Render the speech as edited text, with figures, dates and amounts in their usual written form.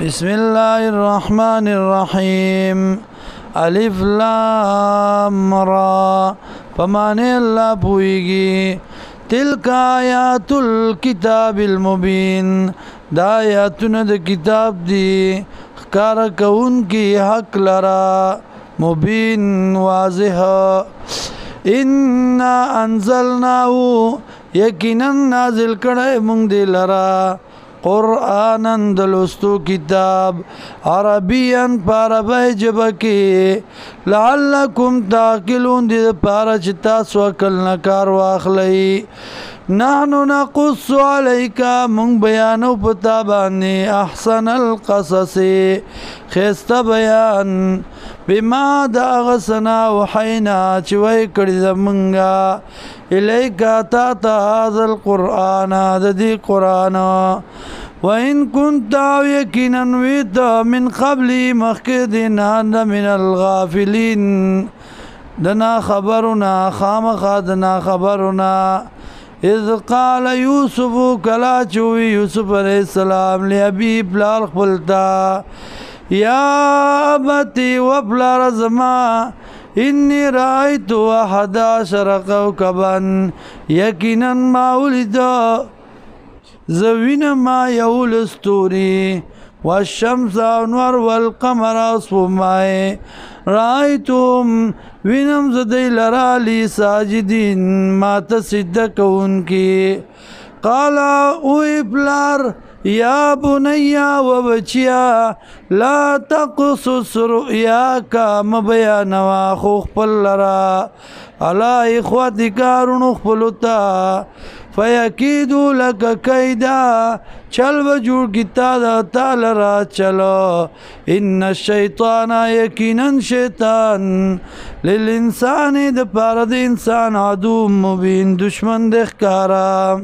بسم الله الرحمن الرحيم الف لام را فمانه الله پويږي تلك آیات الكتاب المبين دا آیاتونه د کتاب دی ښکار کون کی حق لرا مبین واضح ان انزلناه یقینا نازل کړه موږ دی لرا قرآنن دلستو کتاب عربیان پاربای جبکی لعلکم تاکلون دی پارا چتا سوکل نکار واخلی نحنو نقص علیکا منگ بیانو پتا بانی احسن القصص خیستا بیان بما دا غسنا وحینا چوئی کردی منگا الیکا تا هذا القرآن دا دی قرآن وَإِن كُنْتَ يَقِينًا وِيْتَ مِنْ قَبْلِ مَخْكِدِنَا مِنَ الْغَافِلِينَ دنا خبرنا خامخا دنا خبرنا اذ قال يوسف کلا چوی یوسف علیہ السلام لأبی پلار خپلتا یا ابتی و پلار زما انی رأیت احد عشر کوكبا یقینا ما ولد زوین ما یول استوری والشمس انور والقمر اصفمائے رائتم وینم زدی لرالی ساجدین ما تصدقون کی قالا اوی پلار یا بنیا و بچیا لا تقصص رؤیاکا مبیانوا خوخ پل لرا علا اخواتی کارونو خپلتا فیکیدو لکا کیدا چل بجوڑ کی تا لرا چلو ان الشیطان یقینا شیطان للانسان د پارد انسان عدو مبین دشمن دخکارا